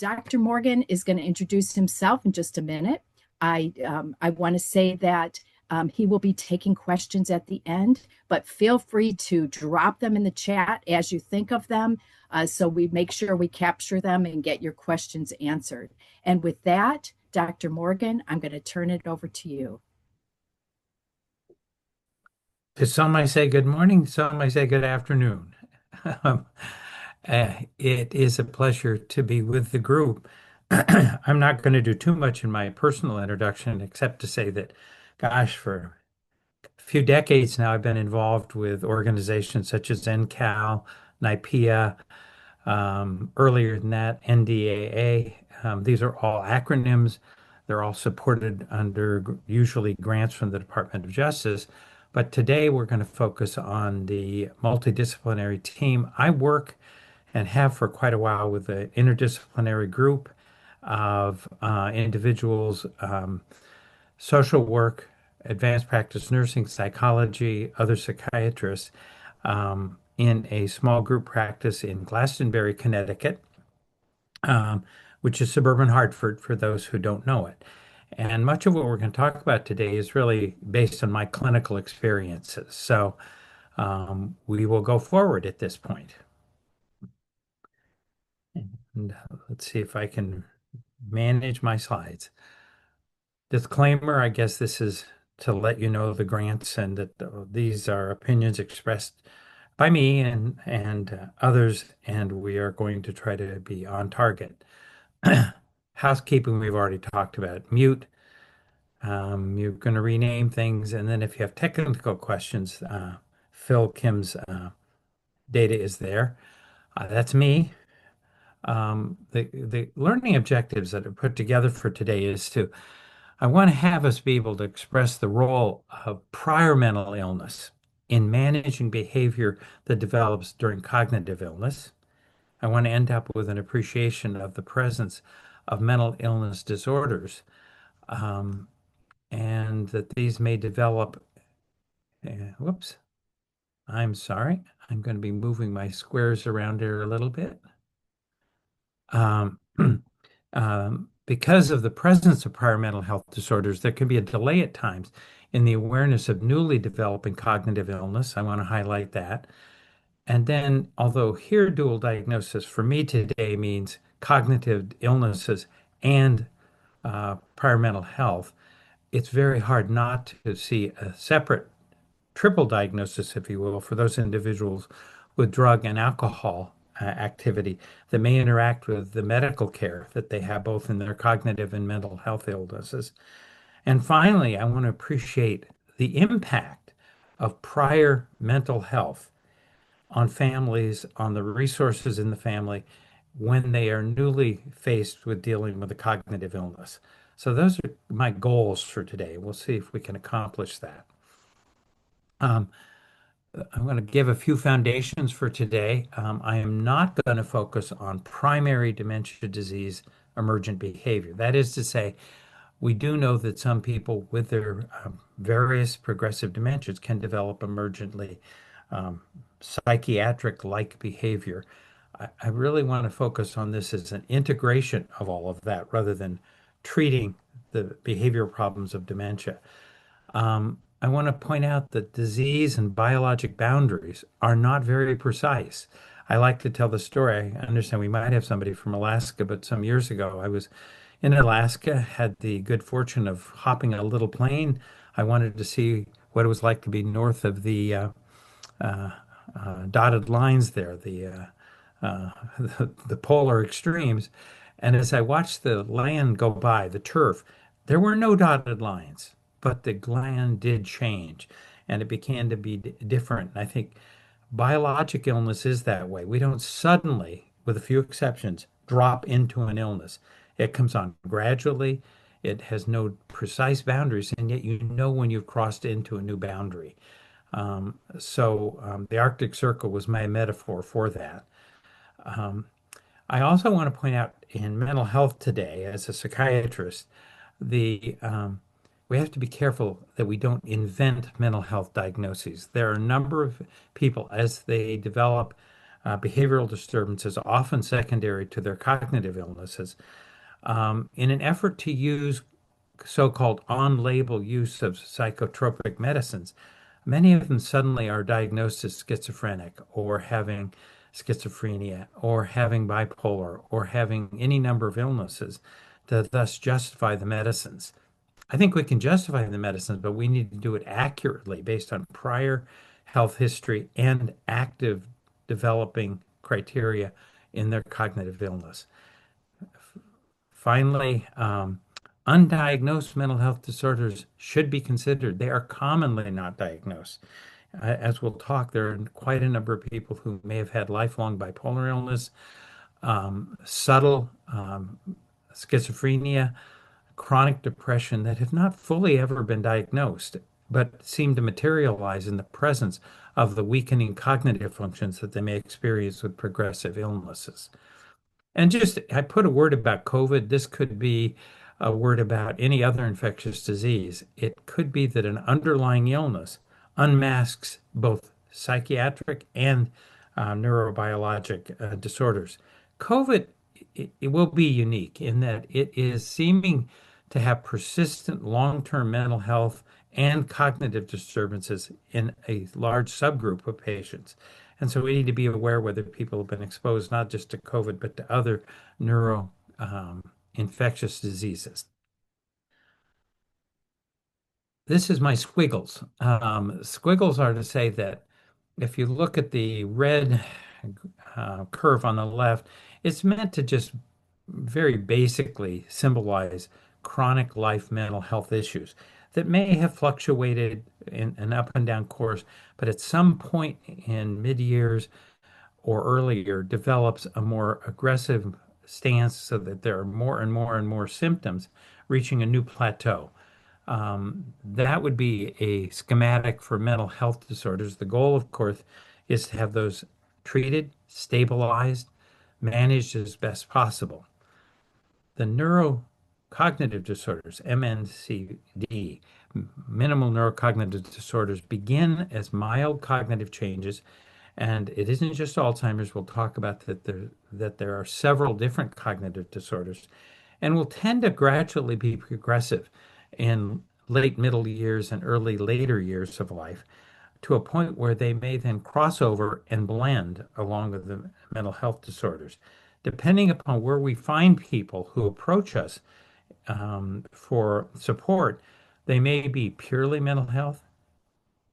Dr. Morgan is going to introduce himself in just a minute. I want to say that he will be taking questions at the end, but feel free to drop them in the chat as you think of them, so we make sure we capture them and get your questions answered. And with that, Dr. Morgan, I'm going to turn it over to you. Some might say good morning, some might say good afternoon. Um, it is a pleasure to be with the group. I'm not going to do too much in my personal introduction, except to say that, gosh, for a few decades now, I've been involved with organizations such as NCAL, NIPEA, earlier than that, NDAA. These are all acronyms. They're all supported under usually grants from the Department of Justice. But today we're going to focus on the multidisciplinary team. I work and have for quite a while with an interdisciplinary group of individuals, social work, advanced practice nursing, psychology, other psychiatrists, in a small group practice in Glastonbury, Connecticut, um, which is suburban Hartford for those who don't know it. And much of what we're going to talk about today is really based on my clinical experiences. So we will go forward at this point. And let's see if I can manage my slides. Disclaimer, I guess this is to let you know the grants and that these are opinions expressed by me and others, and we are going to try to be on target. Housekeeping, we've already talked about. Mute. You're going to rename things, and then if you have technical questions, Phil Kim's data is there. That's me. The learning objectives that are put together for today is I want to have us be able to express the role of prior mental illness in managing behavior that develops during cognitive illness. I want to end up with an appreciation of the presence of mental illness disorders, and that these may develop. Whoops, I'm sorry. I'm going to be moving my squares around here a little bit. Because of the presence of prior mental health disorders, there can be a delay at times in the awareness of newly developing cognitive illness. I want to highlight that. And then, although here dual diagnosis for me today means cognitive illnesses and prior mental health, it's very hard not to see a separate triple diagnosis, if you will, for those individuals with drug and alcohol activity that may interact with the medical care that they have both in their cognitive and mental health illnesses. And finally, I want to appreciate the impact of prior mental health on families, on the resources in the family when they are newly faced with dealing with a cognitive illness. So those are my goals for today. We'll see if we can accomplish that. I'm going to give a few foundations for today. I am not going to focus on primary dementia disease emergent behavior. That is to say, we do know that some people with their various progressive dementias can develop emergently psychiatric-like behavior. I really want to focus on this as an integration of all of that rather than treating the behavioral problems of dementia. I want to point out that disease and biologic boundaries are not very precise. I like to tell the story. I understand we might have somebody from Alaska, but some years ago I was in Alaska, had the good fortune of hopping a little plane. I wanted to see what it was like to be north of the dotted lines there, the polar extremes. And as I watched the land go by, the turf, there were no dotted lines, but the land did change and it began to be different. And I think biologic illness is that way. We don't suddenly, with a few exceptions, drop into an illness. It comes on gradually. It has no precise boundaries, and yet you know when you've crossed into a new boundary. The Arctic Circle was my metaphor for that. I also want to point out in mental health today, as a psychiatrist, the we have to be careful that we don't invent mental health diagnoses. There are a number of people as they develop behavioral disturbances, often secondary to their cognitive illnesses, in an effort to use so-called on-label use of psychotropic medicines. Many of them suddenly are diagnosed as schizophrenic or having schizophrenia or having bipolar or having any number of illnesses to thus justify the medicines. I think we can justify the medicines, but we need to do it accurately based on prior health history and active developing criteria in their cognitive illness. Finally, undiagnosed mental health disorders should be considered. They are commonly not diagnosed. As we'll talk, there are quite a number of people who may have had lifelong bipolar illness, subtle schizophrenia, chronic depression that have not fully ever been diagnosed, but seem to materialize in the presence of the weakening cognitive functions that they may experience with progressive illnesses. And just, I put a word about COVID. This could be a word about any other infectious disease. It could be that an underlying illness unmasks both psychiatric and neurobiologic disorders. COVID, it will be unique in that it is seeming to have persistent long-term mental health and cognitive disturbances in a large subgroup of patients. And so we need to be aware whether people have been exposed not just to COVID, but to other neuro infectious diseases. This is my squiggles. Squiggles are to say that if you look at the red curve on the left, it's meant to just very basically symbolize chronic life mental health issues that may have fluctuated in an up and down course, but at some point in mid-years or earlier develops a more aggressive stance so that there are more and more and more symptoms reaching a new plateau. That would be a schematic for mental health disorders. The goal, of course, is to have those treated, stabilized, managed as best possible. The neurocognitive disorders, MNCD, minimal neurocognitive disorders, begin as mild cognitive changes, and it isn't just Alzheimer's. We'll talk about that there are several different cognitive disorders, and will tend to gradually be progressive in late middle years and early later years of life to a point where they may then cross over and blend along with the mental health disorders. Depending upon where we find people who approach us for support, they may be purely mental health,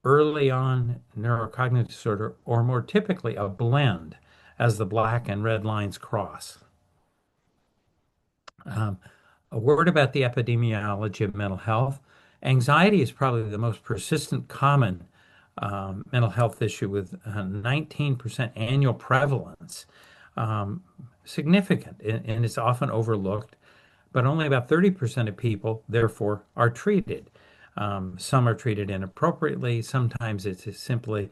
early on neurocognitive disorder, or more typically a blend as the black and red lines cross. A word about the epidemiology of mental health. Anxiety is probably the most persistent common mental health issue with 19% annual prevalence. Significant, and it's often overlooked, but only about 30% of people, therefore, are treated. Some are treated inappropriately. Sometimes it's simply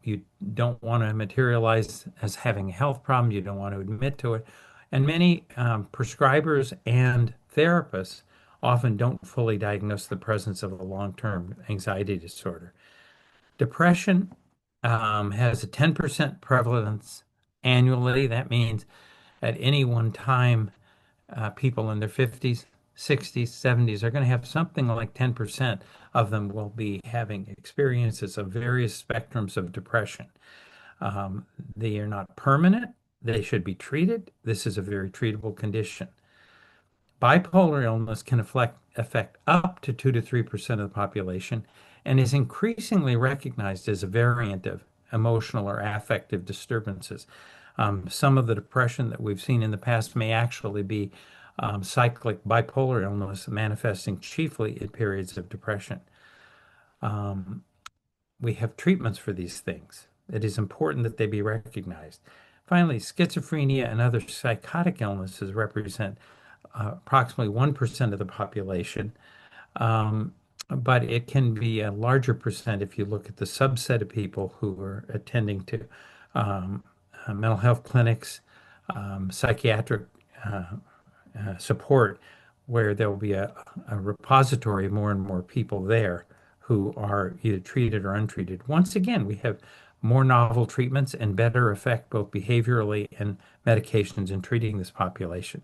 you don't want to materialize as having a health problem. You don't want to admit to it. And many prescribers and therapists often don't fully diagnose the presence of a long-term anxiety disorder. Depression has a 10% prevalence annually. That means at any one time, people in their 50s, 60s, 70s are going to have something like 10% of them will be having experiences of various spectrums of depression. They are not permanent. They should be treated. This is a very treatable condition. Bipolar illness can affect up to 2 to 3% of the population and is increasingly recognized as a variant of emotional or affective disturbances. Some of the depression that we've seen in the past may actually be cyclic bipolar illness manifesting chiefly in periods of depression. We have treatments for these things. It is important that they be recognized. Finally, schizophrenia and other psychotic illnesses represent approximately 1% of the population, but it can be a larger percent if you look at the subset of people who are attending to mental health clinics, psychiatric support, where there will be a repository of more and more people there who are either treated or untreated. Once again, we have more novel treatments and better effect both behaviorally and medications in treating this population.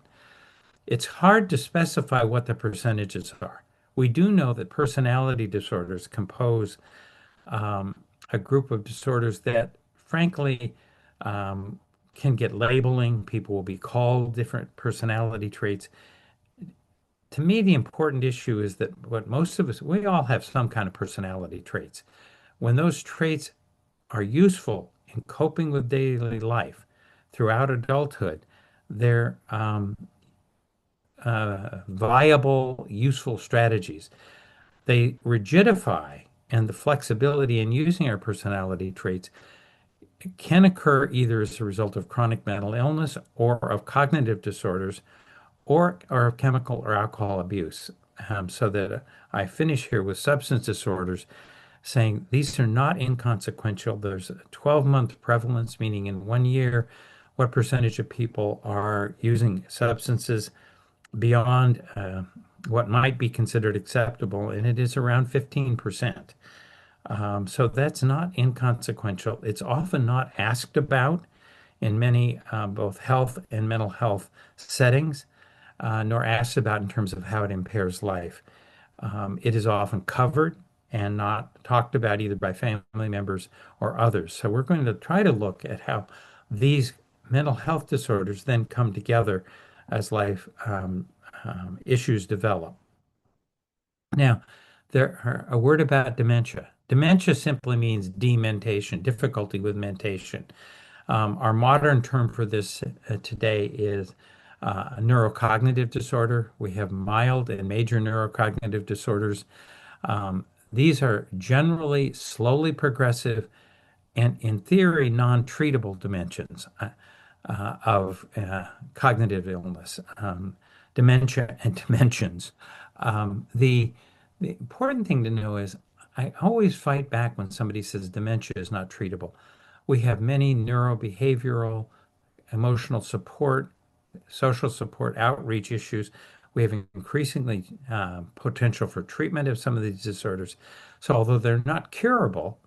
It's hard to specify what the percentages are. We do know that personality disorders compose a group of disorders that, frankly, um, can get labeling. People will be called different personality traits. To me, the important issue is that what most of us, we all have some kind of personality traits. When those traits are useful in coping with daily life throughout adulthood, they're viable, useful strategies. They rigidify, and the flexibility in using our personality traits can occur either as a result of chronic mental illness or of cognitive disorders or of chemical or alcohol abuse. So that I finish here with substance disorders, saying these are not inconsequential. There's a 12-month prevalence, meaning in 1 year, what percentage of people are using substances beyond what might be considered acceptable, and it is around 15%. So that's not inconsequential. It's often not asked about in many both health and mental health settings, nor asked about in terms of how it impairs life. It is often covered and not talked about either by family members or others. So we're going to try to look at how these mental health disorders then come together as life issues develop. Now, there are a word about dementia. Dementia simply means dementation, difficulty with mentation. Our modern term for this today is a neurocognitive disorder. We have mild and major neurocognitive disorders. These are generally slowly progressive and, in theory, non-treatable dimensions of cognitive illness, dementia and dimensions. The important thing to know is I always fight back when somebody says dementia is not treatable. We have many neurobehavioral, emotional support, social support, outreach issues. We have increasingly potential for treatment of some of these disorders. So although they're not curable,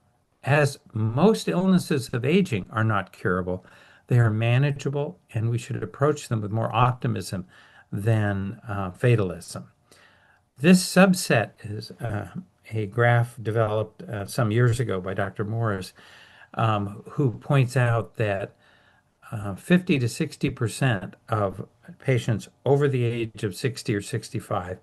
as most illnesses of aging are not curable, they are manageable, and we should approach them with more optimism than fatalism. This subset is a graph developed some years ago by Dr. Morris, who points out that 50 to 60% of patients over the age of 60 or 65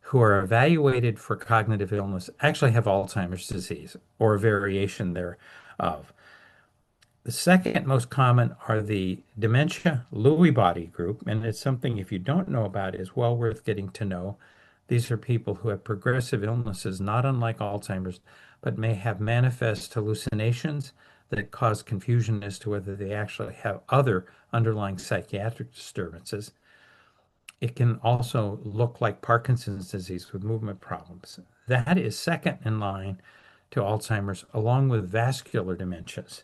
who are evaluated for cognitive illness actually have Alzheimer's disease or a variation thereof. The second most common are the dementia Lewy body group, and it's something, if you don't know about, is well worth getting to know. These are people who have progressive illnesses, not unlike Alzheimer's, but may have manifest hallucinations that cause confusion as to whether they actually have other underlying psychiatric disturbances. It can also look like Parkinson's disease with movement problems. That is second in line to Alzheimer's, along with vascular dementias.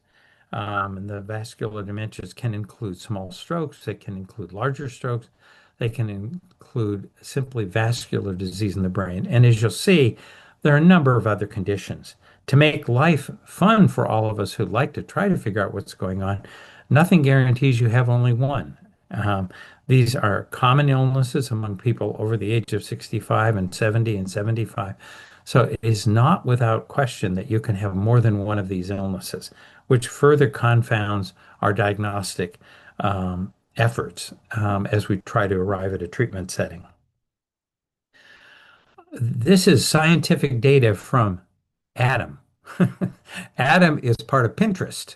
And the vascular dementias can include small strokes, they can include larger strokes, they can include simply vascular disease in the brain. And as you'll see, there are a number of other conditions. To make life fun for all of us who like to try to figure out what's going on, nothing guarantees you have only one. These are common illnesses among people over the age of 65 and 70 and 75. So it is not without question that you can have more than one of these illnesses, which further confounds our diagnostic efforts as we try to arrive at a treatment setting. This is scientific data from Adam. Adam is part of Pinterest.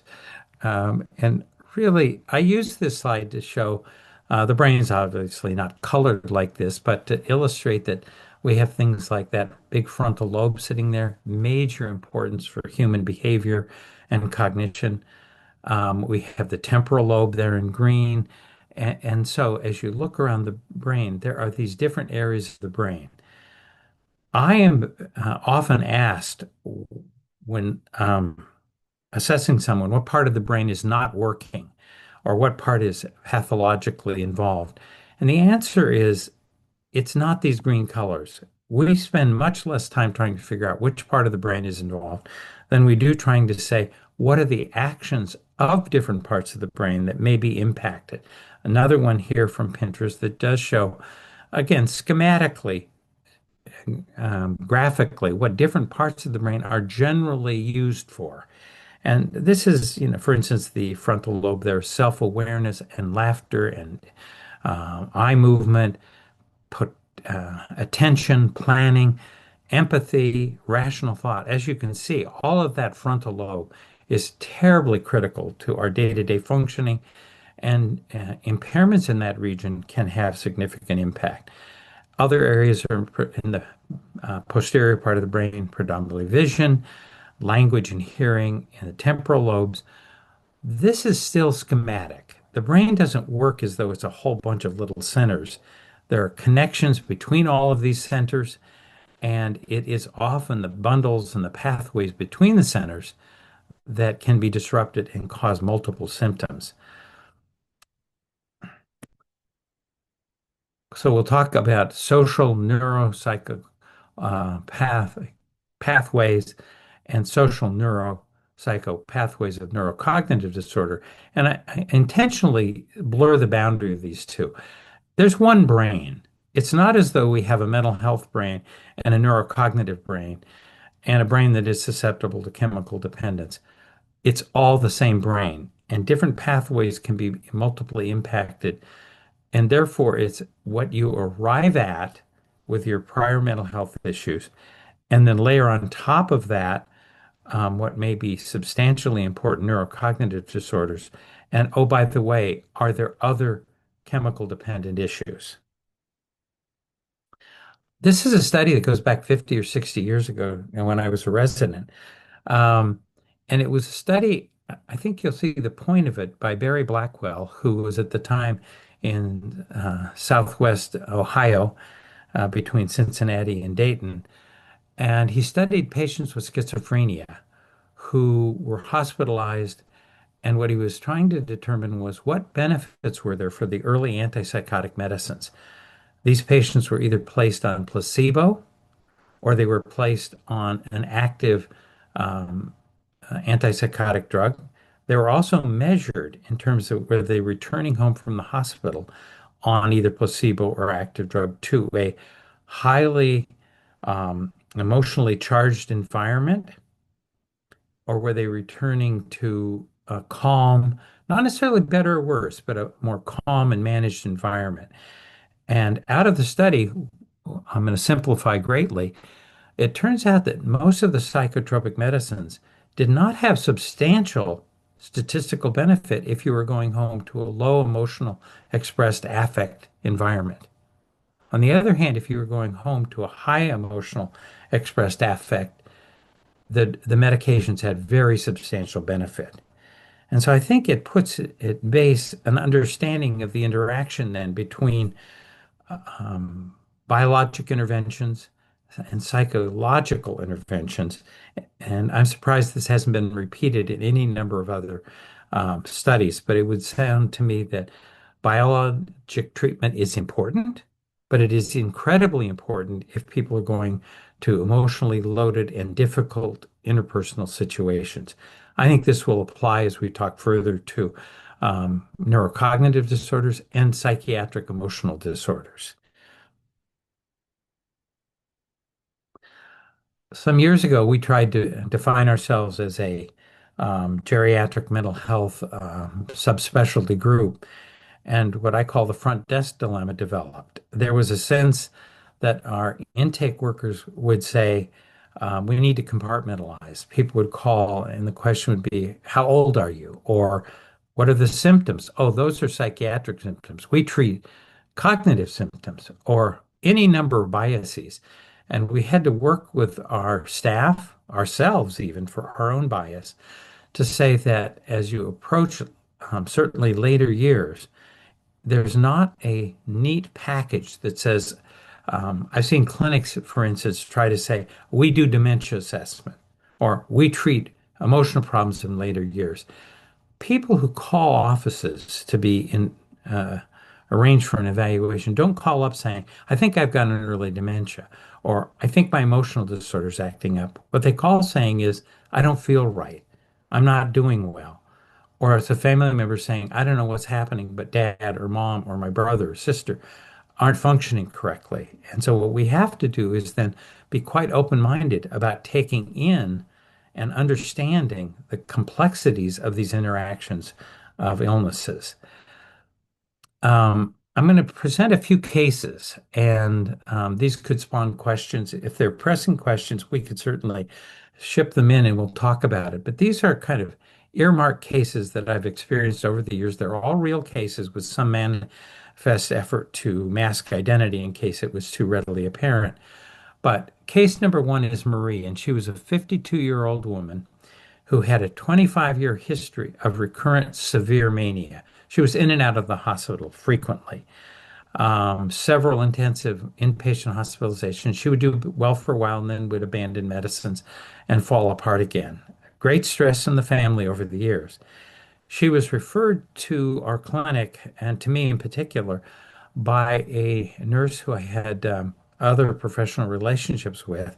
And really, I use this slide to show the brain's obviously not colored like this, but to illustrate that we have things like that big frontal lobe sitting there, major importance for human behavior and cognition. We have the temporal lobe there in green. And so as you look around the brain, there are these different areas of the brain. I am often asked when assessing someone, what part of the brain is not working or what part is pathologically involved? And the answer is it's not these green colors. We spend much less time trying to figure out which part of the brain is involved than we do trying to say what are the actions of different parts of the brain that may be impacted. Another one here from Pinterest that does show, again, schematically, graphically, what different parts of the brain are generally used for. And this is, for instance, the frontal lobe, there's self-awareness and laughter and eye movement, put attention, planning, empathy, rational thought. As you can see, all of that frontal lobe is terribly critical to our day-to-day functioning, and impairments in that region can have significant impact. Other areas are in the posterior part of the brain, predominantly vision, language and hearing, and the temporal lobes. This is still schematic. The brain doesn't work as though it's a whole bunch of little centers. There are connections between all of these centers, and it is often the bundles and the pathways between the centers that can be disrupted and cause multiple symptoms. So we'll talk about social neuropsycho pathways and social neuropsycho pathways of neurocognitive disorder. And I intentionally blur the boundary of these two. There's one brain. It's not as though we have a mental health brain and a neurocognitive brain and a brain that is susceptible to chemical dependence. It's all the same brain, and different pathways can be multiply impacted. And therefore, it's what you arrive at with your prior mental health issues, and then layer on top of that what may be substantially important neurocognitive disorders. And oh, by the way, are there other chemical dependent issues? This is a study that goes back 50 or 60 years ago when I was a resident. Um, and it was a study, I think you'll see the point of it, by Barry Blackwell, who was at the time in Southwest Ohio, between Cincinnati and Dayton. And he studied patients with schizophrenia who were hospitalized. And what he was trying to determine was what benefits were there for the early antipsychotic medicines. These patients were either placed on placebo or they were placed on an active antipsychotic drug. They were also measured in terms of whether they were returning home from the hospital on either placebo or active drug to a highly emotionally charged environment, or were they returning to a calm, not necessarily better or worse, but a more calm and managed environment. And out of the study, I'm going to simplify greatly, it turns out that most of the psychotropic medicines did not have substantial statistical benefit if you were going home to a low emotional expressed affect environment. On the other hand, if you were going home to a high emotional expressed affect, the medications had very substantial benefit. And so I think it puts at base an understanding of the interaction then between biologic interventions and psychological interventions. And I'm surprised this hasn't been repeated in any number of other studies, but it would sound to me that biologic treatment is important, but it is incredibly important if people are going to emotionally loaded and difficult interpersonal situations. I think this will apply as we talk further to neurocognitive disorders and psychiatric emotional disorders. Some years ago, we tried to define ourselves as a geriatric mental health subspecialty group, and what I call the front desk dilemma developed. There was a sense that our intake workers would say, we need to compartmentalize. People would call, and the question would be, how old are you? Or what are the symptoms? Oh, those are psychiatric symptoms. We treat cognitive symptoms or any number of biases. And we had to work with our staff, ourselves even, for our own bias, to say that as you approach certainly later years, there's not a neat package that says, I've seen clinics, for instance, try to say, we do dementia assessment or we treat emotional problems in later years. People who call offices to be arranged for an evaluation don't call up saying, I think I've got an early dementia, or I think my emotional disorder is acting up. What they call saying is, I don't feel right. I'm not doing well. Or it's a family member saying, I don't know what's happening, but dad or mom or my brother or sister aren't functioning correctly. And so what we have to do is then be quite open-minded about taking in and understanding the complexities of these interactions of illnesses. I'm going to present a few cases, and these could spawn questions. If they're pressing questions, we could certainly ship them in and we'll talk about it. But these are kind of earmarked cases that I've experienced over the years. They're all real cases with some manifest effort to mask identity in case it was too readily apparent. But case number one is Marie, and she was a 52-year-old woman who had a 25-year history of recurrent severe mania. She was in and out of the hospital frequently, several intensive inpatient hospitalizations. She would do well for a while and then would abandon medicines and fall apart again. Great stress in the family over the years. She was referred to our clinic, and to me in particular, by a nurse who I had other professional relationships with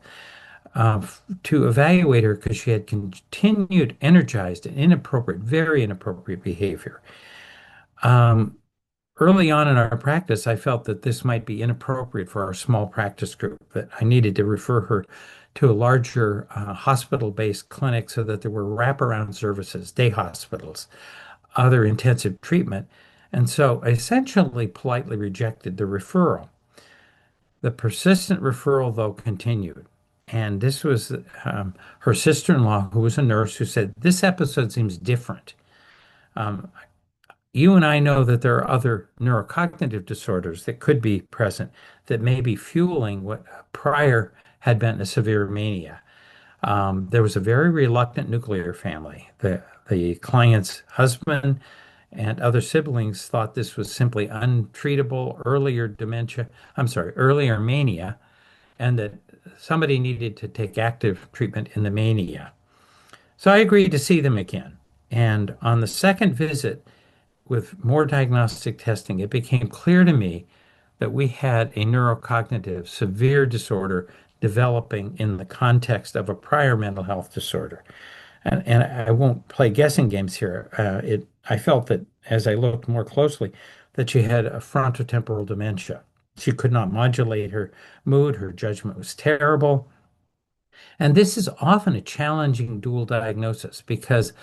to evaluate her because she had continued energized and inappropriate, very inappropriate behavior. Um, Early on in our practice, I felt that this might be inappropriate for our small practice group, that I needed to refer her to a larger hospital-based clinic so that there were wraparound services, day hospitals, other intensive treatment. And so I essentially politely rejected the referral. The persistent referral, though, continued. And this was her sister-in-law, who was a nurse, who said, this episode seems different. Um, you and I know that there are other neurocognitive disorders that could be present that may be fueling what prior had been a severe mania. There was a very reluctant nuclear family. The client's husband and other siblings thought this was simply untreatable earlier dementia, I'm sorry, earlier mania, and that somebody needed to take active treatment in the mania. So I agreed to see them again. And on the second visit, with more diagnostic testing, it became clear to me that we had a neurocognitive severe disorder developing in the context of a prior mental health disorder. And I won't play guessing games here. I felt that as I looked more closely, that she had a frontotemporal dementia. She could not modulate her mood. Her judgment was terrible. And this is often a challenging dual diagnosis because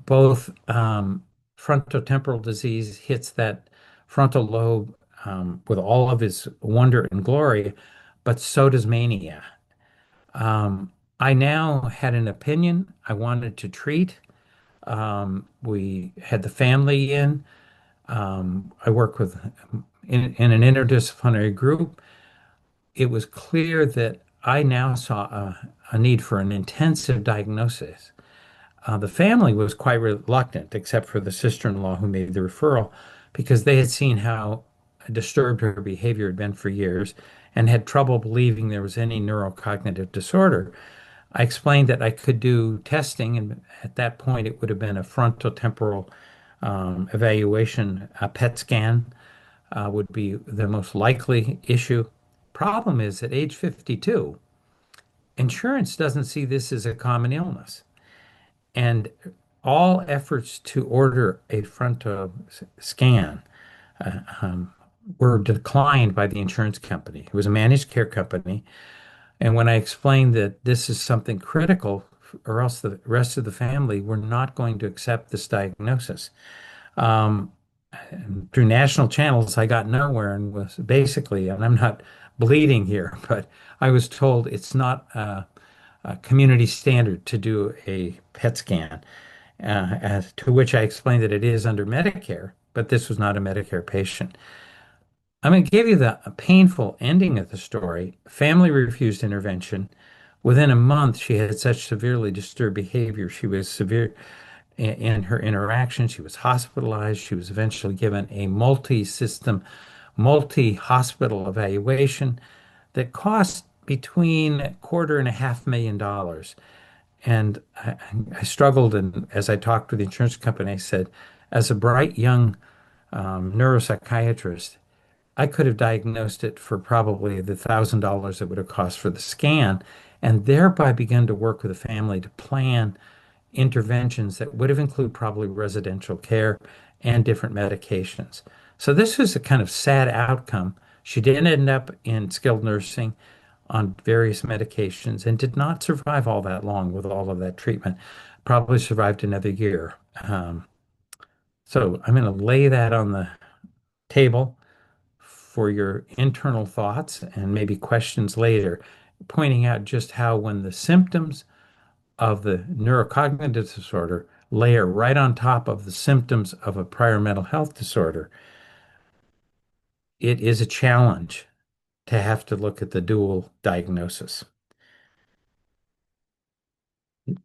both frontotemporal disease hits that frontal lobe with all of its wonder and glory, but so does mania. I now had an opinion I wanted to treat. We had the family in. I work with in an interdisciplinary group. It was clear that I now saw a need for an intensive diagnosis. The family was quite reluctant, except for the sister-in-law who made the referral, because they had seen how disturbed her behavior had been for years and had trouble believing there was any neurocognitive disorder. I explained that I could do testing, and at that point it would have been a frontotemporal evaluation. A PET scan would be the most likely issue. Problem is, at age 52, insurance doesn't see this as a common illness. And all efforts to order a frontal scan were declined by the insurance company. It was a managed care company. And when I explained that this is something critical, or else the rest of the family were not going to accept this diagnosis. Um, Through national channels, I got nowhere and was basically, and I'm not bleeding here, but I was told it's not a community standard to do a PET scan, to which I explained that it is under Medicare, but this was not a Medicare patient. I'm going to give you the painful ending of the story. Family refused intervention. Within a month, she had such severely disturbed behavior. She was severe in her interaction. She was hospitalized. She was eventually given a multi-system, multi-hospital evaluation that cost between $250,000. And I struggled, and as I talked to the insurance company, I said, as a bright young neuropsychiatrist, I could have diagnosed it for probably the $1,000 it would have cost for the scan, and thereby begun to work with the family to plan interventions that would have included probably residential care and different medications. So this was a kind of sad outcome. She did end up in skilled nursing on various medications and did not survive all that long with all of that treatment. Probably survived another year. So I'm going to lay that on the table for your internal thoughts and maybe questions later, pointing out just how when the symptoms of the neurocognitive disorder layer right on top of the symptoms of a prior mental health disorder, it is a challenge to have to look at the dual diagnosis.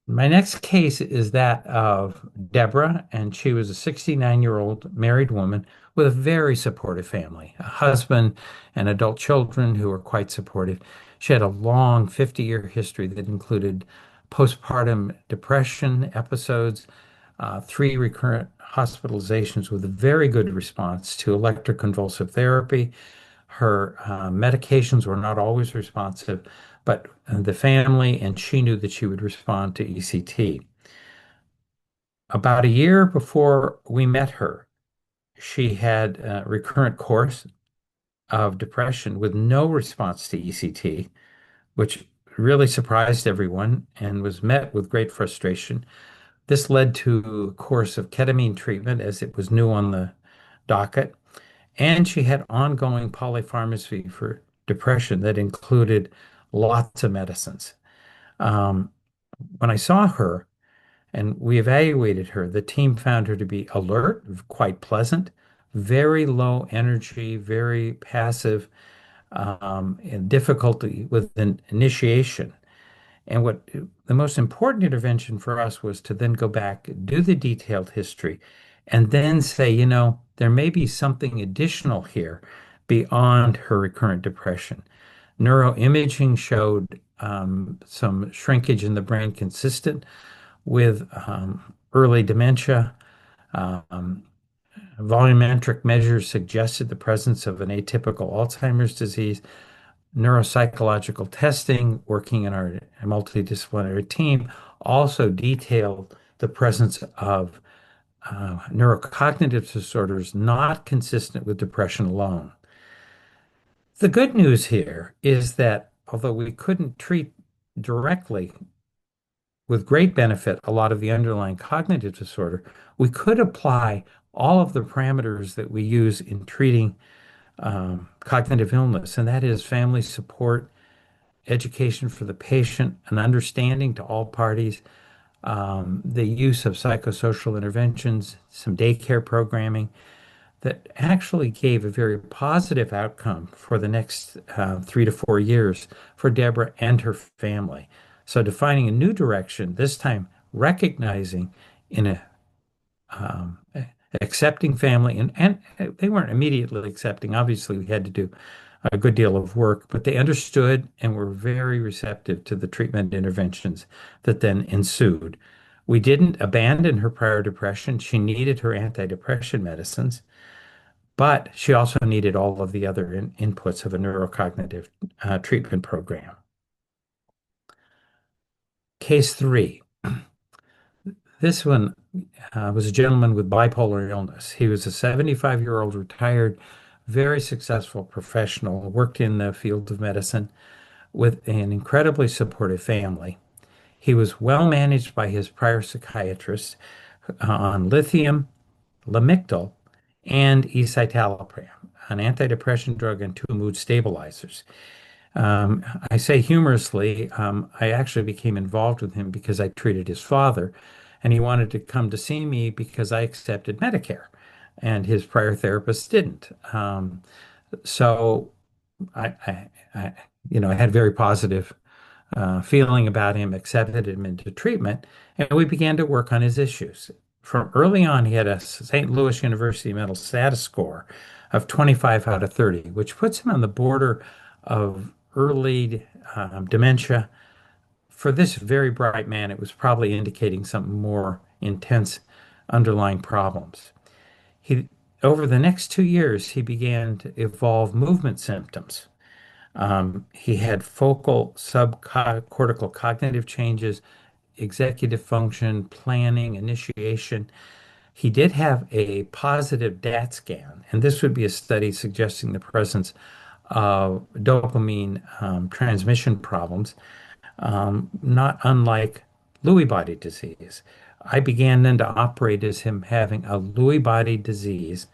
My next case is that of Deborah, and she was a 69-year-old married woman with a very supportive family, a husband and adult children who were quite supportive. She had a long 50-year history that included postpartum depression episodes, three recurrent hospitalizations with a very good response to electroconvulsive therapy. Her medications were not always responsive, but the family and she knew that she would respond to ECT. About a year before we met her, she had a recurrent course of depression with no response to ECT, which really surprised everyone and was met with great frustration. This led to a course of ketamine treatment as it was new on the docket. And she had ongoing polypharmacy for depression that included lots of medicines. Um, when I saw her and we evaluated her, the team found her to be alert, quite pleasant, very low energy, very passive, and difficulty with initiation. And what the most important intervention for us was to then go back, do the detailed history, and then say, there may be something additional here beyond her recurrent depression. Neuroimaging showed some shrinkage in the brain consistent with early dementia. Um, Volumetric measures suggested the presence of an atypical Alzheimer's disease. Neuropsychological testing, working in our multidisciplinary team, also detailed the presence of neurocognitive disorders not consistent with depression alone. The good news here is that although we couldn't treat directly with great benefit a lot of the underlying cognitive disorder, we could apply all of the parameters that we use in treating cognitive illness, and that is family support, education for the patient, an understanding to all parties, the use of psychosocial interventions, some daycare programming that actually gave a very positive outcome for the next 3 to 4 years for Deborah and her family. So defining a new direction, this time recognizing in a um, accepting family, and they weren't immediately accepting. Obviously, we had to do a good deal of work, but they understood and were very receptive to the treatment interventions that then ensued. We didn't abandon her prior depression. She needed her antidepressant medicines, but she also needed all of the other inputs of a neurocognitive treatment program. Case 3. This one was a gentleman with bipolar illness. He was a 75-year-old retired, very successful professional, worked in the field of medicine with an incredibly supportive family. He was well managed by his prior psychiatrist on lithium, Lamictal, and escitalopram, an antidepressant drug and two mood stabilizers. I say humorously, I actually became involved with him because I treated his father, and he wanted to come to see me because I accepted Medicare, and his prior therapist didn't. So I had a very positive feeling about him, accepted him into treatment, and we began to work on his issues. From early on, he had a St. Louis University mental status score of 25 out of 30, which puts him on the border of early dementia. For this very bright man, it was probably indicating some more intense underlying problems. He, over the next 2 years, he began to evolve movement symptoms. He had focal subcortical cognitive changes, executive function, planning, initiation. He did have a positive DAT scan, and this would be a study suggesting the presence of dopamine transmission problems, not unlike Lewy body disease. I began then to operate as him having a Lewy body disease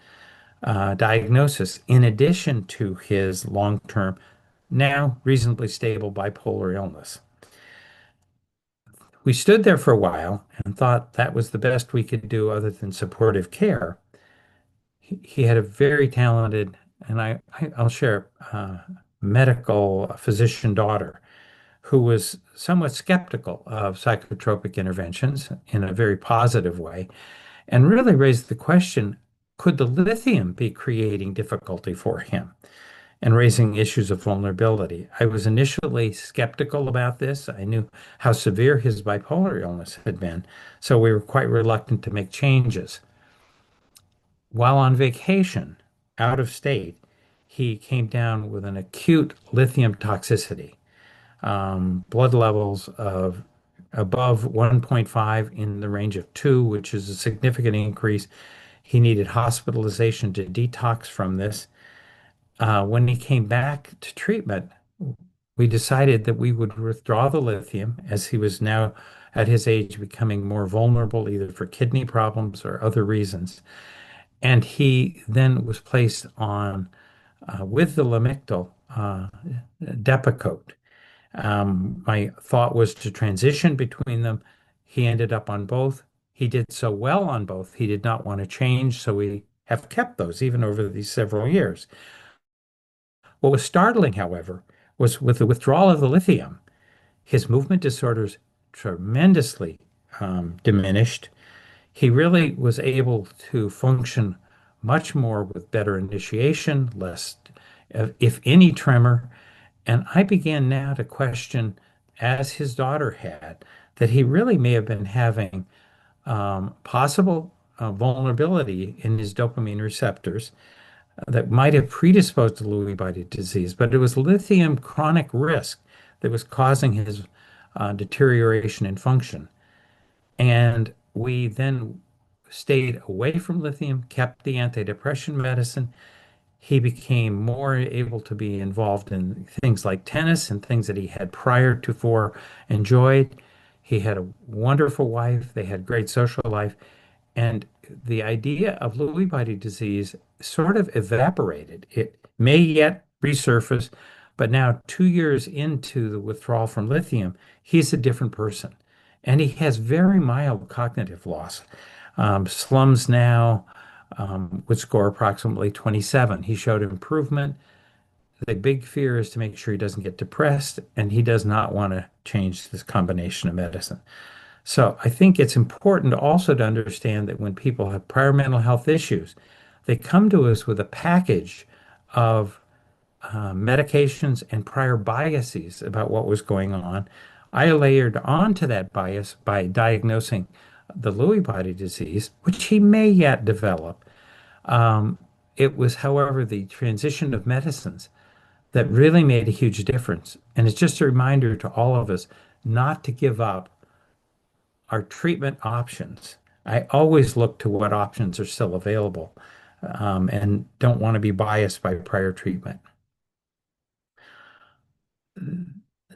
diagnosis in addition to his long-term, now reasonably stable bipolar illness. We stood there for a while and thought that was the best we could do other than supportive care. He had a very talented, and I'll share, medical physician daughter who was somewhat skeptical of psychotropic interventions in a very positive way and really raised the question, could the lithium be creating difficulty for him and raising issues of vulnerability? I was initially skeptical about this. I knew how severe his bipolar illness had been, so we were quite reluctant to make changes. While on vacation out of state, he came down with an acute lithium toxicity, blood levels of above 1.5 in the range of 2, which is a significant increase. He needed hospitalization to detox from this. When he came back to treatment, we decided that we would withdraw the lithium as he was now at his age becoming more vulnerable either for kidney problems or other reasons. And he then was placed on with the Lamictal Depakote. My thought was to transition between them. He ended up on both. He did so well on both. He did not want to change, so we have kept those even over these several years. What was startling, however, was with the withdrawal of the lithium, his movement disorders tremendously diminished. He really was able to function much more with better initiation, less, if any, tremor. And I began now to question, as his daughter had, that he really may have been having possible vulnerability in his dopamine receptors that might have predisposed to Lewy body disease, but it was lithium chronic risk that was causing his deterioration in function. And we then stayed away from lithium, kept the antidepressant medicine. He became more able to be involved in things like tennis and things that he had prior to for enjoyed. He had a wonderful wife. They had great social life. And the idea of Lewy body disease sort of evaporated. It may yet resurface, but now 2 years into the withdrawal from lithium, he's a different person. And he has very mild cognitive loss. Slums now would score approximately 27. He showed improvement. The big fear is to make sure he doesn't get depressed, and he does not want to change this combination of medicine. So I think it's important also to understand that when people have prior mental health issues, they come to us with a package of medications and prior biases about what was going on. I layered onto that bias by diagnosing the Lewy body disease, which he may yet develop. It was, however, the transition of medicines that really made a huge difference. And it's just a reminder to all of us not to give up our treatment options. I always look to what options are still available, and don't want to be biased by prior treatment.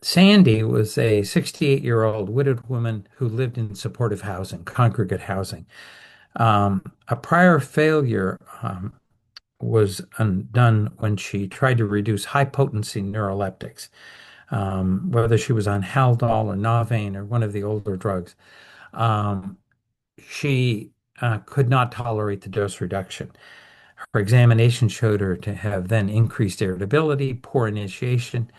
Sandy was a 68-year-old widowed woman who lived in supportive housing, congregate housing. A prior failure was done when she tried to reduce high-potency neuroleptics, whether she was on Haldol or Novain or one of the older drugs. She could not tolerate the dose reduction. Her examination showed her to have then increased irritability, poor initiation,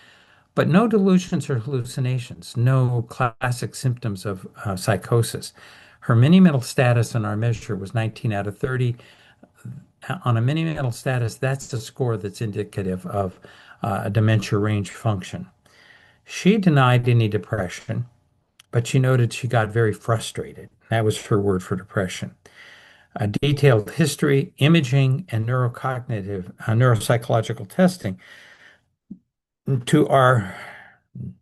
but no delusions or hallucinations, no classic symptoms of psychosis. Her mini-mental status on our measure was 19 out of 30. On a mini-mental status, that's the score that's indicative of a dementia range function. She denied any depression, but she noted she got very frustrated. That was her word for depression. A detailed history, imaging, and neuropsychological testing to our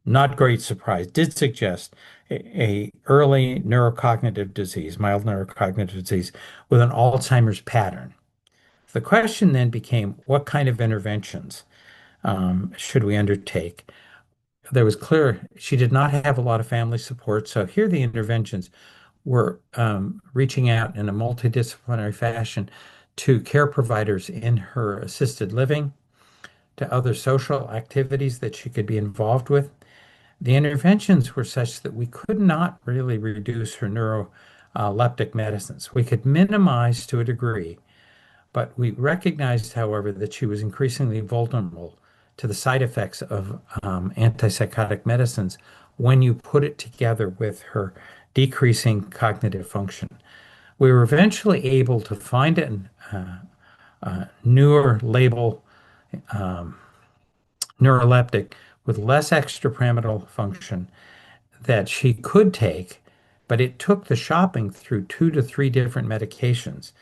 not great surprise, did suggest a early neurocognitive disease, mild neurocognitive disease, with an Alzheimer's pattern. The question then became, what kind of interventions should we undertake? There was clear she did not have a lot of family support, so here the interventions were reaching out in a multidisciplinary fashion to care providers in her assisted living, to other social activities that she could be involved with. The interventions were such that we could not really reduce her neuroleptic medicines. We could minimize to a degree, but we recognized, however, that she was increasingly vulnerable to the side effects of antipsychotic medicines when you put it together with her decreasing cognitive function. We were eventually able to find a newer label neuroleptic with less extrapyramidal function that she could take, but it took the shopping through 2 to 3 different medications.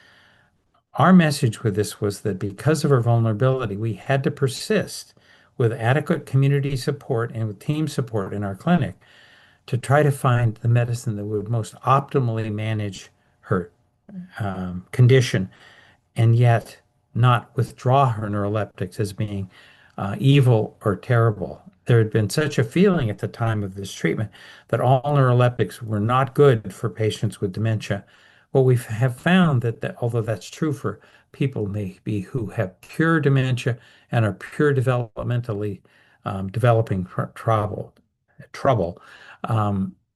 Our message with this was that because of her vulnerability, we had to persist with adequate community support and with team support in our clinic to try to find the medicine that would most optimally manage her condition and yet not withdraw her neuroleptics as being evil or terrible. There had been such a feeling at the time of this treatment that all neuroleptics were not good for patients with dementia. What we have found that although that's true for people maybe who have pure dementia and are pure developmentally developing trouble,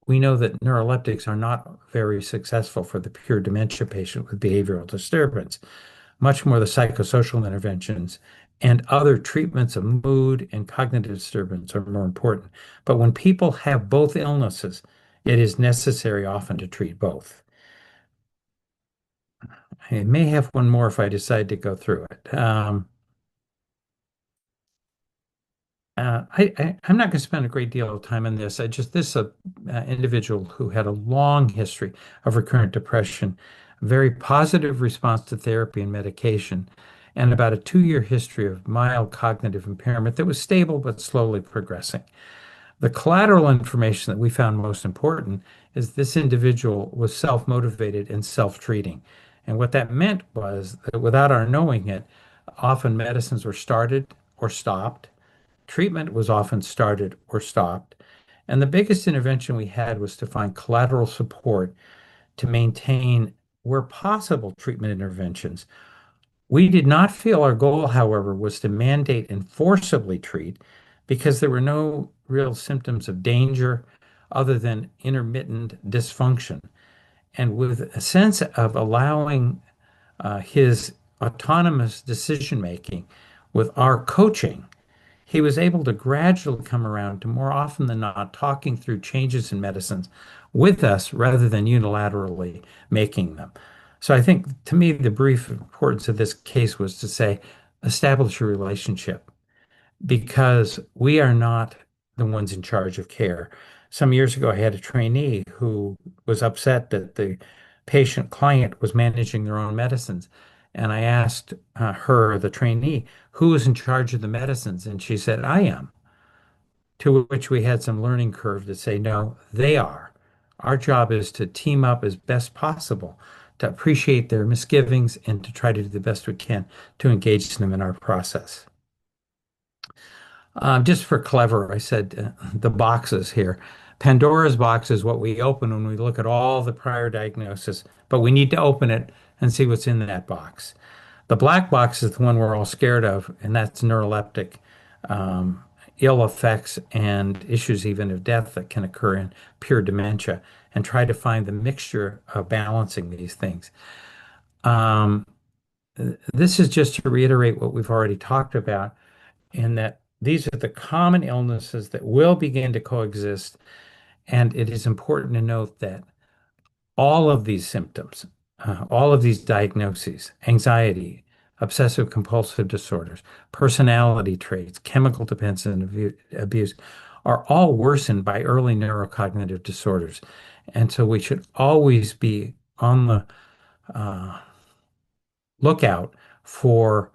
we know that neuroleptics are not very successful for the pure dementia patient with behavioral disturbance. Much more the psychosocial interventions and other treatments of mood and cognitive disturbance are more important. But when people have both illnesses, it is necessary often to treat both. I may have one more if I decide to go through it. I'm not going to spend a great deal of time on this. This is a individual who had a long history of recurrent depression, very positive response to therapy and medication, and about a 2-year history of mild cognitive impairment that was stable but slowly progressing. The collateral information that we found most important is this individual was self-motivated and self-treating. And what that meant was that without our knowing it, often medicines were started or stopped. Treatment was often started or stopped. And the biggest intervention we had was to find collateral support to maintain, where possible, treatment interventions. We did not feel our goal, however, was to mandate and forcibly treat because there were no real symptoms of danger other than intermittent dysfunction. And with a sense of allowing his autonomous decision making with our coaching, he was able to gradually come around to more often than not talking through changes in medicines with us rather than unilaterally making them. So I think to me, the brief importance of this case was to say, establish a relationship because we are not the ones in charge of care. Some years ago, I had a trainee who was upset that the patient client was managing their own medicines. And I asked her, the trainee, who is in charge of the medicines? And she said, I am. To which we had some learning curve to say, no, they are. Our job is to team up as best possible, to appreciate their misgivings, and to try to do the best we can to engage them in our process. Just for clever, I said the boxes here. Pandora's box is what we open when we look at all the prior diagnosis, but we need to open it and see what's in that box. The black box is the one we're all scared of, and that's neuroleptic ill effects and issues even of death that can occur in pure dementia, and try to find the mixture of balancing these things. Um, this is just to reiterate what we've already talked about, in that these are the common illnesses that will begin to coexist. And it is important to note that all of these symptoms, all of these diagnoses, anxiety, obsessive compulsive disorders, personality traits, chemical dependence and abuse, are all worsened by early neurocognitive disorders. And so we should always be on the lookout for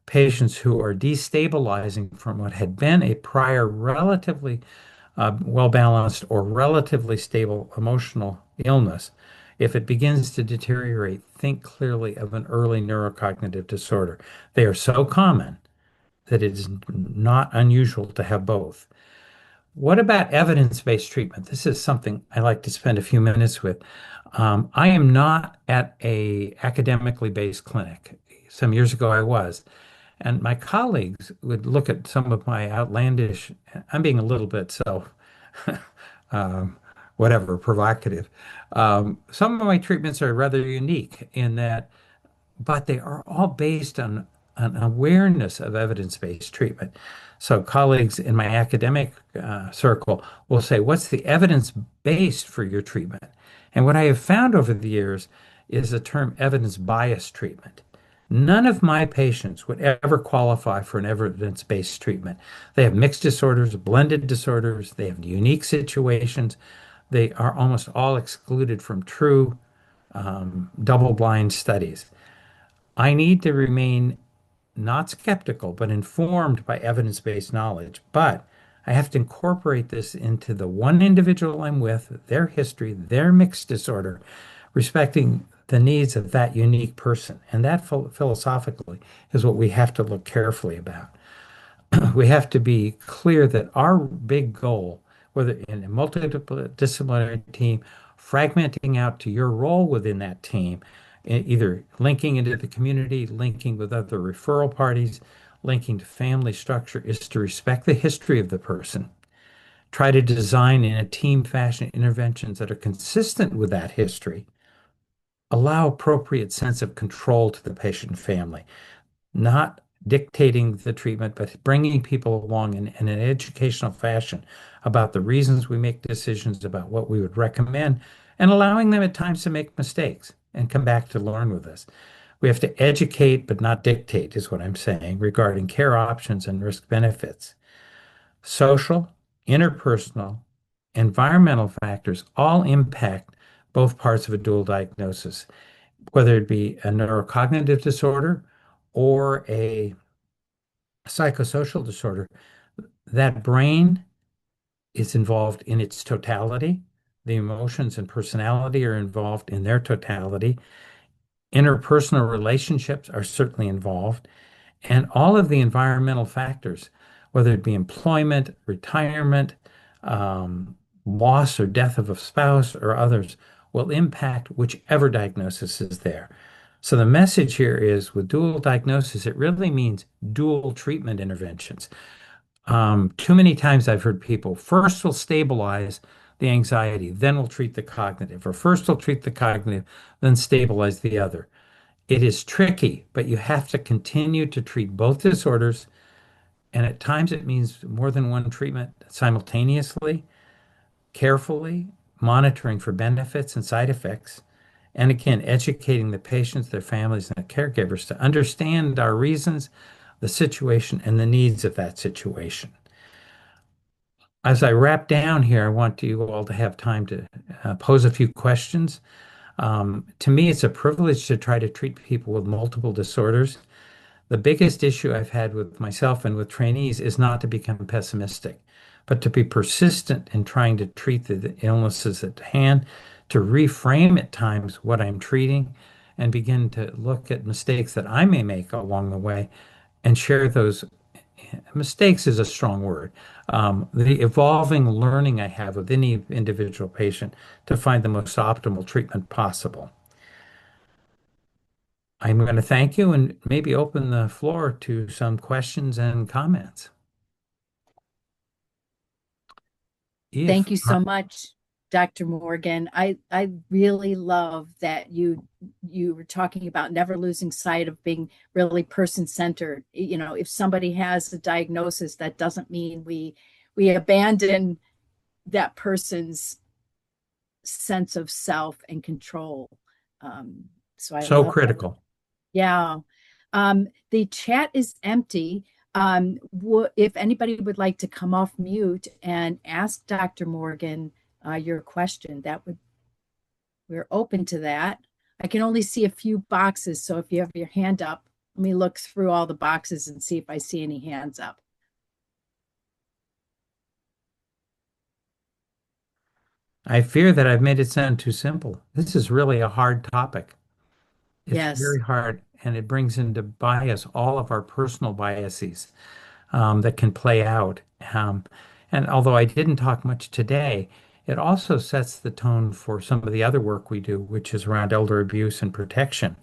patients who are destabilizing from what had been a prior relatively well-balanced or relatively stable emotional illness. If it begins to deteriorate, think clearly of an early neurocognitive disorder. They are so common that it is not unusual to have both. What about evidence-based treatment? This is something I like to spend a few minutes with. I am not at a academically based clinic. Some years ago I was, and my colleagues would look at some of my outlandish, I'm being a little bit self, um, whatever, provocative. Some of my treatments are rather unique in that, but they are all based on an awareness of evidence-based treatment. So colleagues in my academic circle will say, what's the evidence based for your treatment? And what I have found over the years is the term evidence-biased treatment. None of my patients would ever qualify for an evidence-based treatment. They have mixed disorders, blended disorders, they have unique situations. They are almost all excluded from true double-blind studies. I need to remain not skeptical, but informed by evidence-based knowledge. But I have to incorporate this into the one individual I'm with, their history, their mixed disorder, respecting the needs of that unique person. And that philosophically is what we have to look carefully about. We have to be clear that our big goal, whether in a multidisciplinary team, fragmenting out to your role within that team, either linking into the community, linking with other referral parties, linking to family structure, is to respect the history of the person. Try to design in a team fashion interventions that are consistent with that history. Allow appropriate sense of control to the patient and family, not dictating the treatment, but bringing people along in an educational fashion about the reasons we make decisions about what we would recommend and allowing them at times to make mistakes and come back to learn with us. We have to educate but not dictate, is what I'm saying, regarding care options and risk benefits. Social, interpersonal, environmental factors all impact both parts of a dual diagnosis, whether it be a neurocognitive disorder or a psychosocial disorder. That brain is involved in its totality. The emotions and personality are involved in their totality. Interpersonal relationships are certainly involved. And all of the environmental factors, whether it be employment, retirement, loss or death of a spouse or others, will impact whichever diagnosis is there. So the message here is with dual diagnosis, it really means dual treatment interventions. Too many times I've heard people first will stabilize the anxiety, then we'll treat the cognitive, or first we'll treat the cognitive, then stabilize the other. It is tricky, but you have to continue to treat both disorders. And at times it means more than one treatment simultaneously, carefully, monitoring for benefits and side effects. And again, educating the patients, their families, and the caregivers to understand our reasons, the situation, and the needs of that situation. As I wrap down here, I want you all to have time to pose a few questions. To me, it's a privilege to try to treat people with multiple disorders. The biggest issue I've had with myself and with trainees is not to become pessimistic, but to be persistent in trying to treat the illnesses at hand, to reframe at times what I'm treating, and begin to look at mistakes that I may make along the way and share those. Mistakes is a strong word. The evolving learning I have with any individual patient to find the most optimal treatment possible. I'm going to thank you and maybe open the floor to some questions and comments. Thank you so much, Dr. Morgan. I really love that you were talking about never losing sight of being really person-centered. You know, if somebody has a diagnosis, that doesn't mean we abandon that person's sense of self and control. So I So love that. critical. Yeah. The chat is empty. If anybody would like to come off mute and ask Dr. Morgan your question, we're open to that. I can only see a few boxes, so if you have your hand up, Let me look through all the boxes and see if I see any hands up. I fear that I've made it sound too simple. This is really a hard topic. It's Yes. very hard, and it brings into bias all of our personal biases that can play out. And although I didn't talk much today, it also sets the tone for some of the other work we do, which is around elder abuse and protection,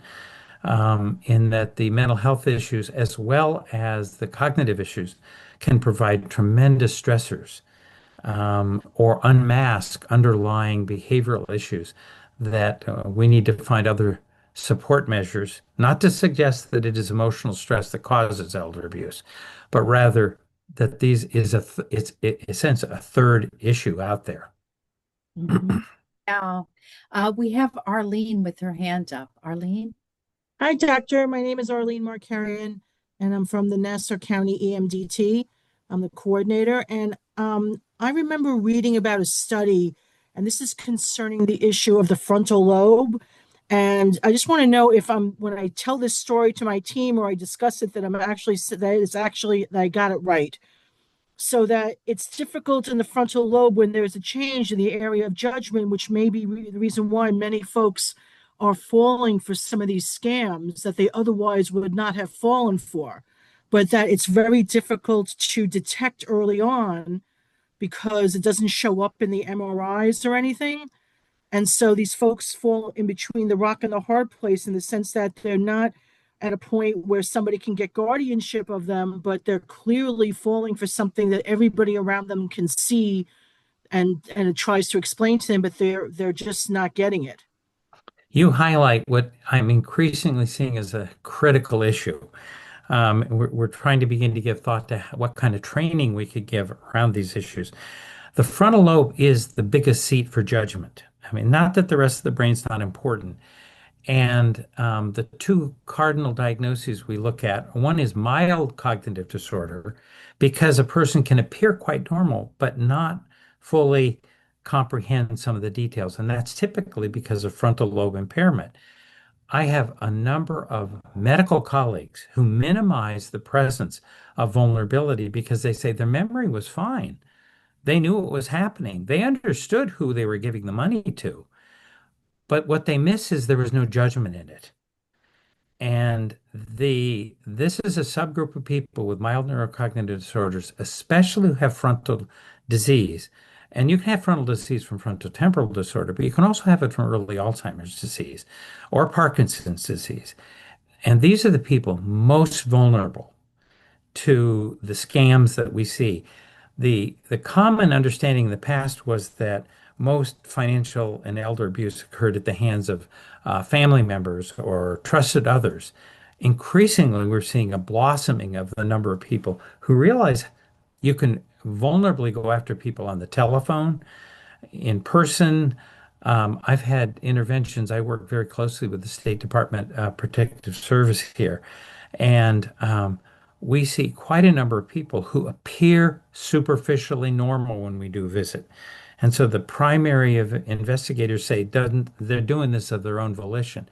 in that the mental health issues as well as the cognitive issues can provide tremendous stressors, or unmask underlying behavioral issues that we need to find other support measures, not to suggest that it is emotional stress that causes elder abuse, but rather that these is it's in a sense a third issue out there. Mhm. Now, we have Arlene with her hand up. Arlene? Hi, Doctor. My name is Arlene Markarian, and I'm from the Nassau County EMDT. I'm the coordinator, and I remember reading about a study, and this is concerning the issue of the frontal lobe. And I just want to know if when I tell this story to my team or I discuss it, that I got it right. So that it's difficult in the frontal lobe when there's a change in the area of judgment, which may be the reason why many folks are falling for some of these scams that they otherwise would not have fallen for. But that it's very difficult to detect early on because it doesn't show up in the MRIs or anything. And so these folks fall in between the rock and the hard place in the sense that they're not at a point where somebody can get guardianship of them, but they're clearly falling for something that everybody around them can see, and it tries to explain to them, but they're just not getting it. You highlight what I'm increasingly seeing as a critical issue. We're trying to begin to give thought to what kind of training we could give around these issues. The frontal lobe is the biggest seat for judgment. I mean, not that the rest of the brain's not important. And the two cardinal diagnoses we look at, one is mild cognitive disorder, because a person can appear quite normal, but not fully comprehend some of the details. And that's typically because of frontal lobe impairment. I have a number of medical colleagues who minimize the presence of vulnerability because they say their memory was fine. They knew what was happening. They understood who they were giving the money to. But what they miss is there was no judgment in it. And this is a subgroup of people with mild neurocognitive disorders, especially who have frontal disease. And you can have frontal disease from frontotemporal disorder, but you can also have it from early Alzheimer's disease or Parkinson's disease. And these are the people most vulnerable to the scams that we see. The common understanding in the past was that most financial and elder abuse occurred at the hands of family members or trusted others. Increasingly, we're seeing a blossoming of the number of people who realize you can vulnerably go after people on the telephone, in person. I've had interventions. I work very closely with the State Department Protective Service here, and we see quite a number of people who appear superficially normal when we do visit. And so the primary of investigators say they're doing this of their own volition.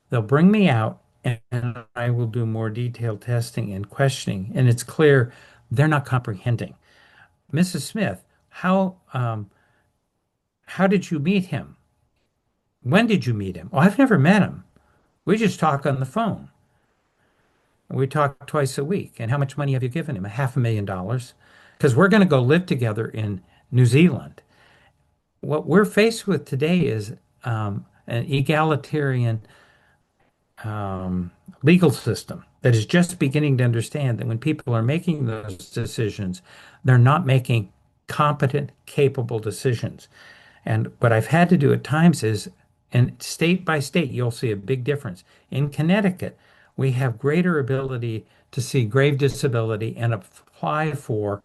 They'll bring me out and I will do more detailed testing and questioning. And it's clear they're not comprehending. Mrs. Smith, how did you meet him? When did you meet him? Oh, I've never met him. We just talk on the phone. We talk twice a week. And how much money have you given him? $500,000. Because we're going to go live together in New Zealand. What we're faced with today is an egalitarian legal system that is just beginning to understand that when people are making those decisions, they're not making competent, capable decisions. And what I've had to do at times is, and state by state, you'll see a big difference. In Connecticut, we have greater ability to see grave disability and apply for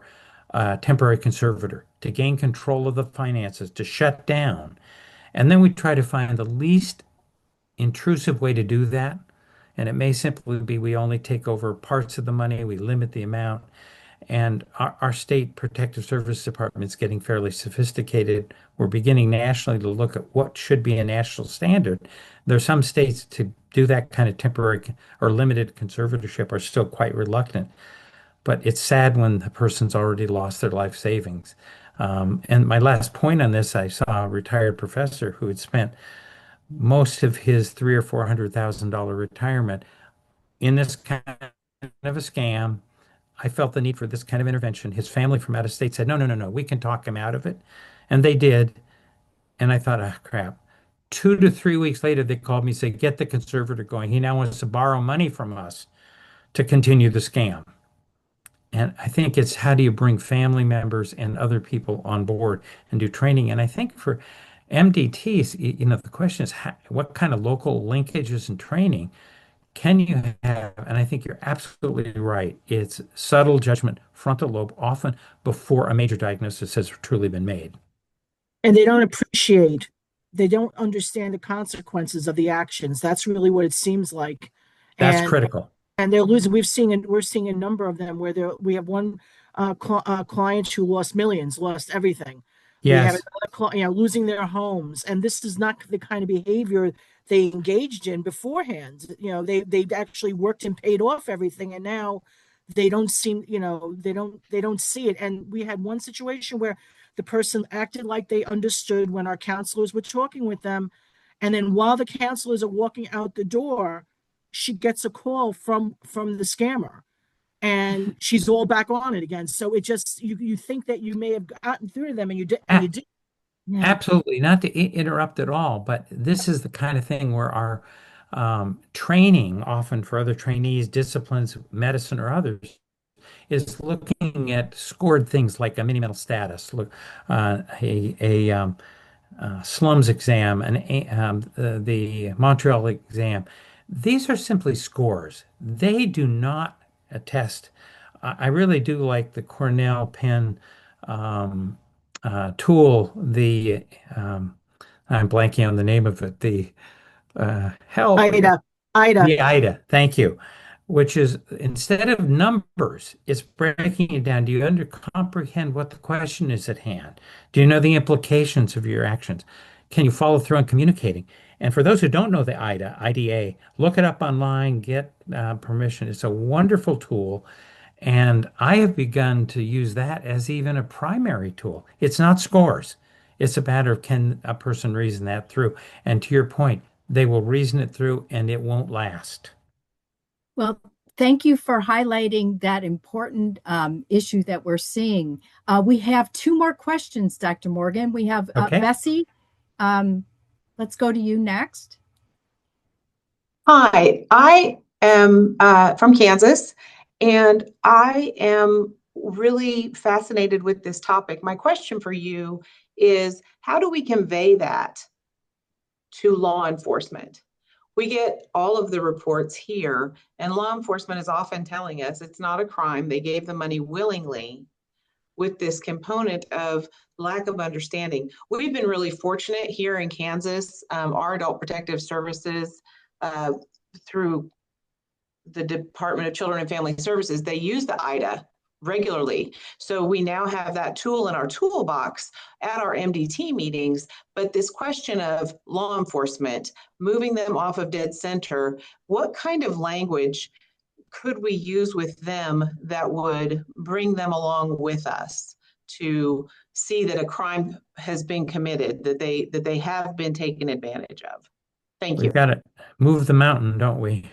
a temporary conservator to gain control of the finances, to shut down. And then we try to find the least intrusive way to do that. And it may simply be we only take over parts of the money, we limit the amount. And our state protective service department is getting fairly sophisticated. We're beginning nationally to look at what should be a national standard. There are some states to do that kind of temporary or limited conservatorship are still quite reluctant. But it's sad when the person's already lost their life savings. And my last point on this, I saw a retired professor who had spent most of his three or four hundred thousand dollar retirement in this kind of a scam. I felt the need for this kind of intervention. His family from out of state said, no, no, no, no, we can talk him out of it. And they did. And I thought, oh, crap. 2 to 3 weeks later, they called me and said, get the conservator going. He now wants to borrow money from us to continue the scam. And I think it's how do you bring family members and other people on board and do training? And I think for MDTs, the question is what kind of local linkages and training can you have? And I think you're absolutely right. It's subtle judgment, frontal lobe, often before a major diagnosis has truly been made. And they don't understand the consequences of the actions. That's really what it seems like. That's critical. And they're losing. We're seeing a number of them where we have one client who lost millions, lost everything. We have Yes. another client, losing their homes, and this is not the kind of behavior they engaged in beforehand. They actually worked and paid off everything, and now they don't seem, they don't see it. And we had one situation where the person acted like they understood when our counselors were talking with them, and then while the counselors are walking out the door, she gets a call from the scammer, and she's all back on it again. So it just you think that you may have gotten through to them, and you did, and you did. Yeah. Absolutely. Not to interrupt at all, but this is the kind of thing where our training, often for other trainees, disciplines, medicine or others, is looking at scored things like a mini mental status, look, a slums exam, the Montreal exam. These are simply scores. They do not attest. I really do like the Cornell Penn tool. I'm blanking on the name of it. The help. Ida. The IDA. Thank you. Which is instead of numbers, it's breaking it down. Do you comprehend what the question is at hand? Do you know the implications of your actions? Can you follow through on communicating? And for those who don't know the IDA, look it up online, get permission. It's a wonderful tool. And I have begun to use that as even a primary tool. It's not scores. It's a matter of can a person reason that through? And to your point, they will reason it through and it won't last. Well, thank you for highlighting that important issue that we're seeing. We have two more questions, Dr. Morgan. We have Okay. Bessie. Let's go to you next. Hi, I am from Kansas, and I am really fascinated with this topic. My question for you is, how do we convey that to law enforcement? We get all of the reports here, and law enforcement is often telling us it's not a crime. They gave the money willingly, with this component of lack of understanding. We've been really fortunate here in Kansas. Our adult protective services, through the Department of Children and Family Services, they use the IDA regularly. So we now have that tool in our toolbox at our MDT meetings. But this question of law enforcement, moving them off of dead center, what kind of language could we use with them that would bring them along with us to see that a crime has been committed, that they have been taken advantage of? Thank you. We've got to move the mountain, don't we?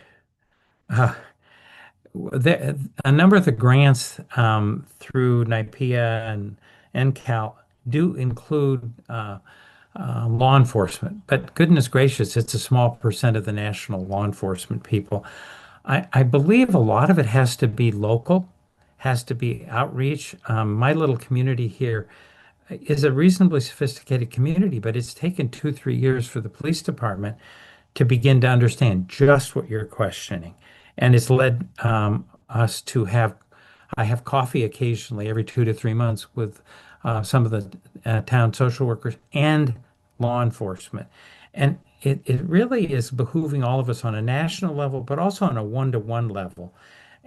A number of the grants through NIPEA and NCAL do include law enforcement, but goodness gracious, it's a small percent of the national law enforcement people. I believe a lot of it has to be local, has to be outreach. My little community here is a reasonably sophisticated community, but it's taken 2-3 years for the police department to begin to understand just what you're questioning. And it's led us to I have coffee occasionally every 2 to 3 months with some of the town social workers and law enforcement. And it really is behooving all of us on a national level, but also on a one-to-one level.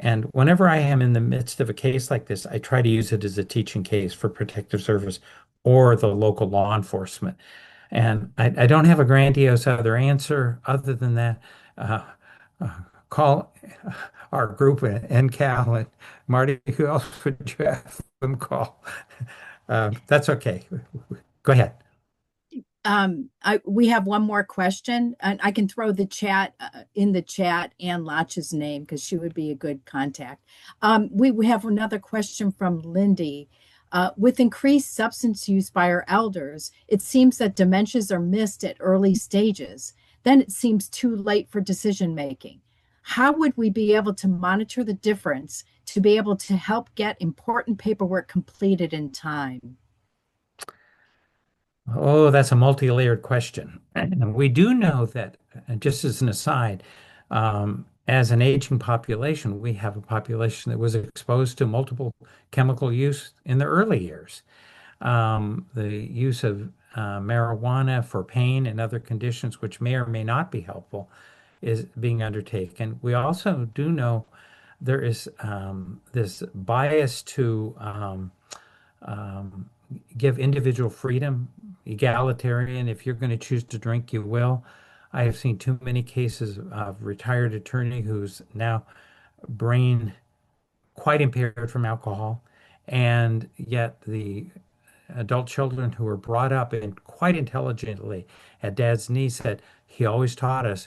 And whenever I am in the midst of a case like this, I try to use it as a teaching case for protective service or the local law enforcement. And I don't have a grandiose other answer other than that. Uh, uh, call our group at NCAL, and Marty, who else would you have them call? That's okay. Go ahead. We have one more question, and I can throw the chat in the chat and Lotch's name because she would be a good contact. We have another question from Lindy. With increased substance use by our elders, it seems that dementias are missed at early stages. Then it seems too late for decision making. How would we be able to monitor the difference to be able to help get important paperwork completed in time? Oh, that's a multi-layered question. And we do know that, just as an aside, as an aging population, we have a population that was exposed to multiple chemical use in the early years. The use of marijuana for pain and other conditions, which may or may not be helpful, is being undertaken. We also do know there is this bias to give individual freedom, egalitarian. If you're going to choose to drink, you will. I have seen too many cases of retired attorney who's now brain quite impaired from alcohol, and yet the adult children who were brought up and quite intelligently at dad's knee said he always taught us,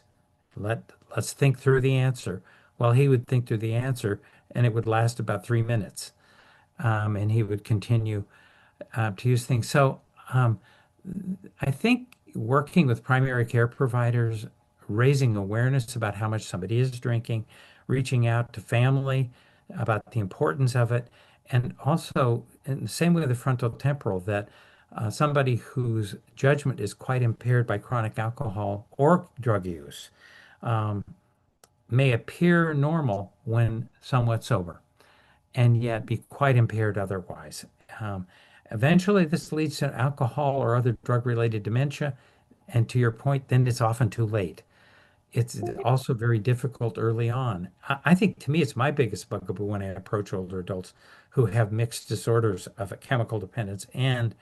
let's think through the answer. Well, he would think through the answer, and it would last about 3 minutes, and he would continue to use things. So I think working with primary care providers, raising awareness about how much somebody is drinking, reaching out to family about the importance of it, and also in the same way with the frontal temporal, that somebody whose judgment is quite impaired by chronic alcohol or drug use may appear normal when somewhat sober and yet be quite impaired otherwise. Eventually, this leads to alcohol or other drug-related dementia. And to your point, then it's often too late. It's also very difficult early on. I think to me, it's my biggest bugaboo when I approach older adults who have mixed disorders of chemical dependence and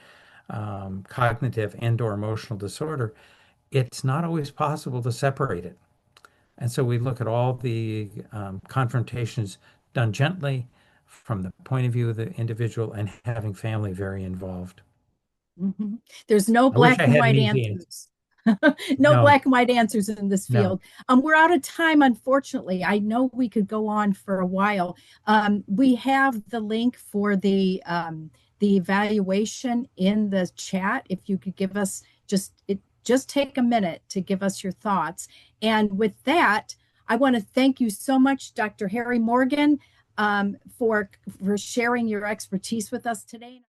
cognitive and/or emotional disorder. It's not always possible to separate it. And so we look at all the confrontations done gently from the point of view of the individual and having family very involved. Mm-hmm. There's no I wish black I and had an white easy answers. No No, black and white answers in this no. field. We're out of time, unfortunately. I know we could go on for a while. We have the link for the evaluation in the chat. If you could give us just take a minute to give us your thoughts. And with that, I want to thank you so much, Dr. Harry Morgan, for sharing your expertise with us today.